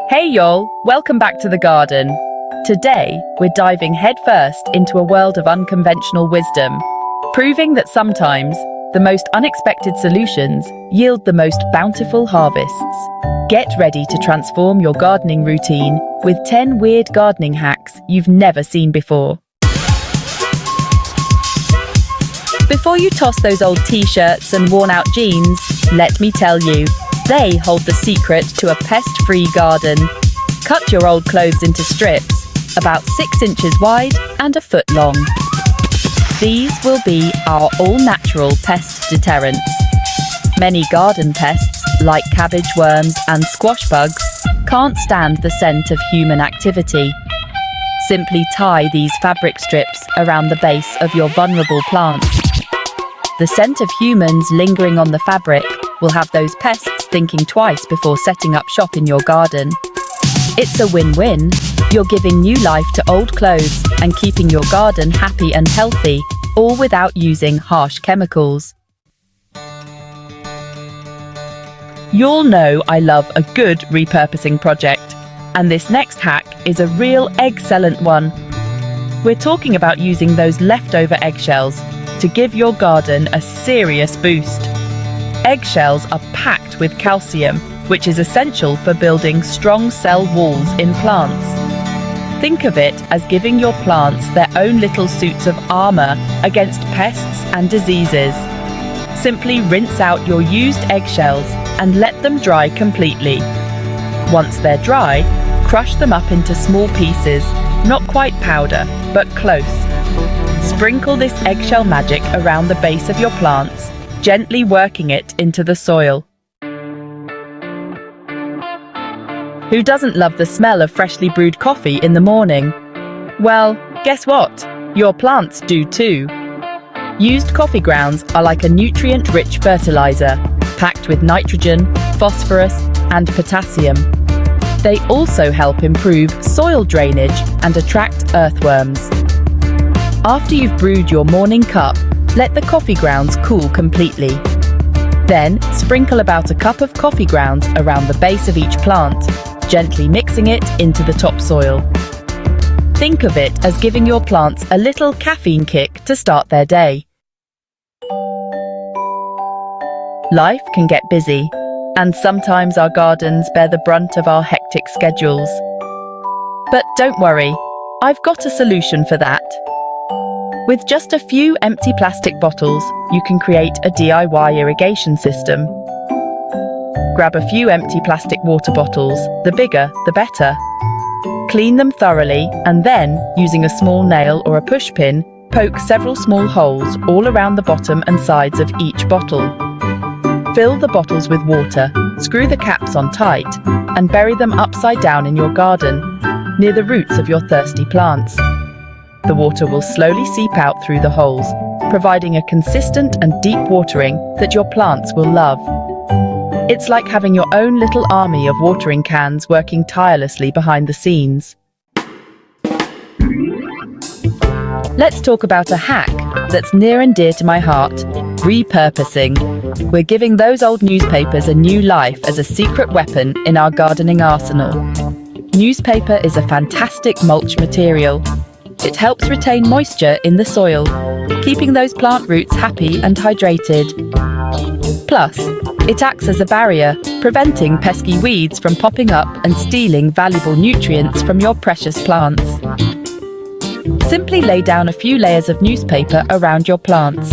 Hey y'all, welcome back to the garden. Today, we're diving headfirst into a world of unconventional wisdom, proving that sometimes the most unexpected solutions yield the most bountiful harvests. Get ready to transform your gardening routine with 10 weird gardening hacks you've never seen before. Before you toss those old t-shirts and worn-out jeans, let me tell you, they hold the secret to a pest-free garden. Cut your old clothes into strips, about 6 inches wide and a foot long. These will be our all-natural pest deterrents. Many garden pests, like cabbage worms and squash bugs, can't stand the scent of human activity. Simply tie these fabric strips around the base of your vulnerable plants. The scent of humans lingering on the fabric will have those pests thinking twice before setting up shop in your garden. It's a win-win. You're giving new life to old clothes and keeping your garden happy and healthy, all without using harsh chemicals. You'll know I love a good repurposing project, and this next hack is a real excellent one. We're talking about using those leftover eggshells to give your garden a serious boost. Eggshells are packed with calcium, which is essential for building strong cell walls in plants. Think of it as giving your plants their own little suits of armor against pests and diseases. Simply rinse out your used eggshells and let them dry completely. Once they're dry, crush them up into small pieces, not quite powder, but close. Sprinkle this eggshell magic around the base of your plants, gently working it into the soil. Who doesn't love the smell of freshly brewed coffee in the morning? Well, guess what? Your plants do too. Used coffee grounds are like a nutrient-rich fertilizer, packed with nitrogen, phosphorus, and potassium. They also help improve soil drainage and attract earthworms. After you've brewed your morning cup, let the coffee grounds cool completely. Then, sprinkle about a cup of coffee grounds around the base of each plant, gently mixing it into the topsoil. Think of it as giving your plants a little caffeine kick to start their day. Life can get busy, and sometimes our gardens bear the brunt of our hectic schedules. But don't worry, I've got a solution for that. With just a few empty plastic bottles, you can create a DIY irrigation system. Grab a few empty plastic water bottles, the bigger, the better. Clean them thoroughly and then, using a small nail or a push pin, poke several small holes all around the bottom and sides of each bottle. Fill the bottles with water, screw the caps on tight, and bury them upside down in your garden, near the roots of your thirsty plants. The water will slowly seep out through the holes, providing a consistent and deep watering that your plants will love. It's like having your own little army of watering cans working tirelessly behind the scenes. Let's talk about a hack that's near and dear to my heart: repurposing. We're giving those old newspapers a new life as a secret weapon in our gardening arsenal. Newspaper is a fantastic mulch material. It helps retain moisture in the soil, keeping those plant roots happy and hydrated. Plus, it acts as a barrier, preventing pesky weeds from popping up and stealing valuable nutrients from your precious plants. Simply lay down a few layers of newspaper around your plants,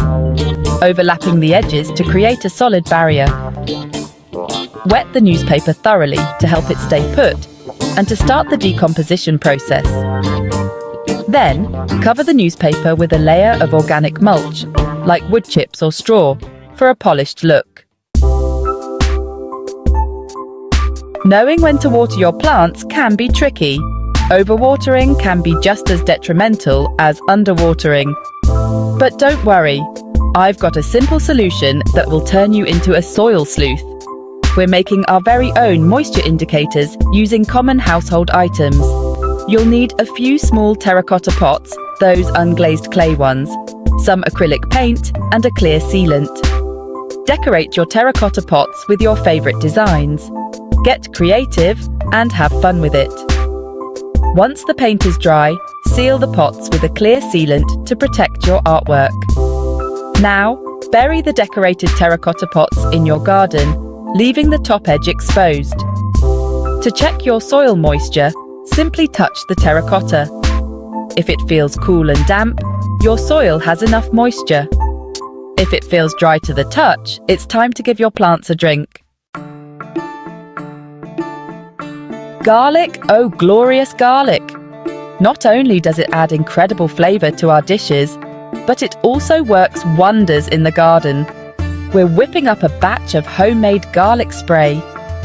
overlapping the edges to create a solid barrier. Wet the newspaper thoroughly to help it stay put and to start the decomposition process. Then, cover the newspaper with a layer of organic mulch, like wood chips or straw, for a polished look. Knowing when to water your plants can be tricky. Overwatering can be just as detrimental as underwatering. But don't worry, I've got a simple solution that will turn you into a soil sleuth. We're making our very own moisture indicators using common household items. You'll need a few small terracotta pots, those unglazed clay ones, some acrylic paint, and a clear sealant. Decorate your terracotta pots with your favorite designs. Get creative and have fun with it. Once the paint is dry, seal the pots with a clear sealant to protect your artwork. Now, bury the decorated terracotta pots in your garden, leaving the top edge exposed. To check your soil moisture, simply touch the terracotta. If it feels cool and damp, your soil has enough moisture. If it feels dry to the touch, it's time to give your plants a drink. Garlic, oh glorious garlic! Not only does it add incredible flavour to our dishes, but it also works wonders in the garden. We're whipping up a batch of homemade garlic spray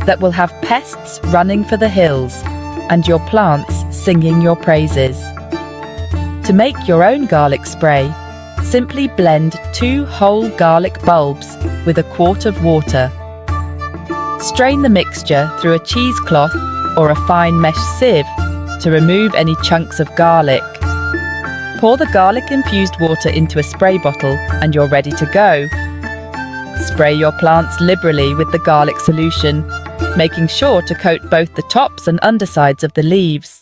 that will have pests running for the hills and your plants singing your praises. To make your own garlic spray, simply blend 2 whole garlic bulbs with a quart of water. Strain the mixture through a cheesecloth or a fine mesh sieve to remove any chunks of garlic. Pour the garlic-infused water into a spray bottle and you're ready to go. Spray your plants liberally with the garlic solution, making sure to coat both the tops and undersides of the leaves.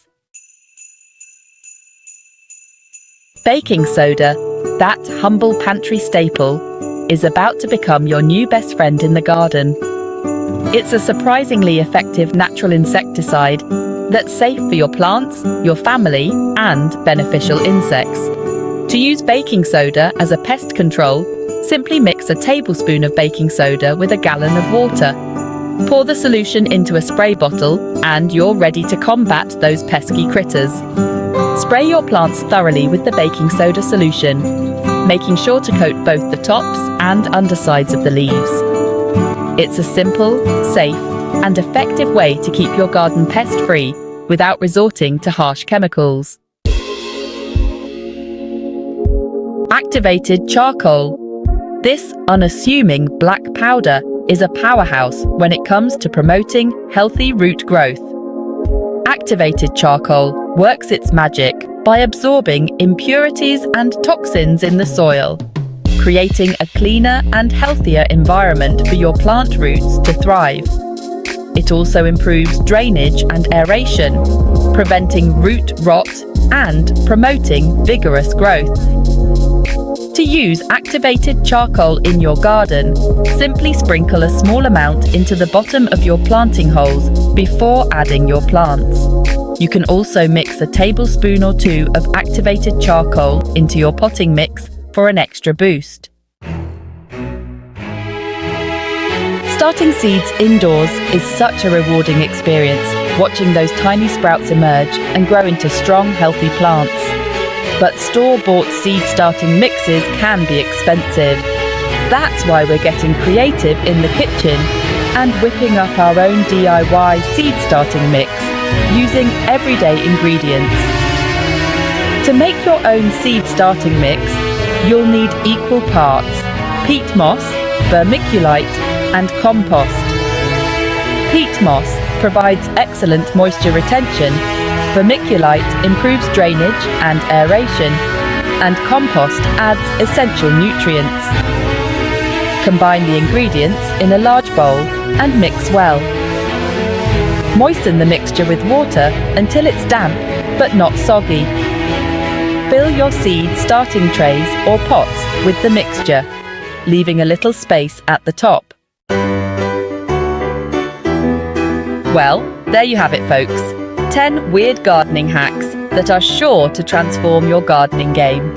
Baking soda, that humble pantry staple, is about to become your new best friend in the garden. It's a surprisingly effective natural insecticide that's safe for your plants, your family, and beneficial insects. To use baking soda as a pest control, simply mix a tablespoon of baking soda with a gallon of water. Pour the solution into a spray bottle and you're ready to combat those pesky critters. Spray your plants thoroughly with the baking soda solution, making sure to coat both the tops and undersides of the leaves. It's a simple, safe, and effective way to keep your garden pest-free without resorting to harsh chemicals. Activated charcoal. This unassuming black powder is a powerhouse when it comes to promoting healthy root growth. Activated charcoal works its magic by absorbing impurities and toxins in the soil, creating a cleaner and healthier environment for your plant roots to thrive. It also improves drainage and aeration, preventing root rot and promoting vigorous growth. To use activated charcoal in your garden, simply sprinkle a small amount into the bottom of your planting holes before adding your plants. You can also mix a tablespoon or 2 of activated charcoal into your potting mix for an extra boost. Starting seeds indoors is such a rewarding experience, watching those tiny sprouts emerge and grow into strong, healthy plants. But store-bought seed-starting mixes can be expensive. That's why we're getting creative in the kitchen and whipping up our own DIY seed-starting mix using everyday ingredients. To make your own seed-starting mix, you'll need equal parts peat moss, vermiculite, and compost. Peat moss provides excellent moisture retention, vermiculite improves drainage and aeration, and compost adds essential nutrients. Combine the ingredients in a large bowl and mix well. Moisten the mixture with water until it's damp but not soggy. Fill your seed starting trays or pots with the mixture, leaving a little space at the top. Well, there you have it, folks. 10 weird gardening hacks that are sure to transform your gardening game.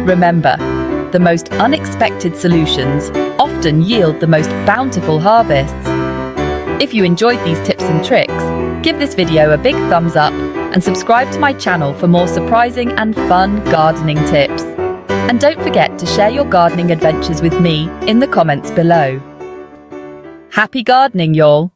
Remember, the most unexpected solutions often yield the most bountiful harvests. If you enjoyed these tips and tricks, give this video a big thumbs up and subscribe to my channel for more surprising and fun gardening tips. And don't forget to share your gardening adventures with me in the comments below. Happy gardening, y'all!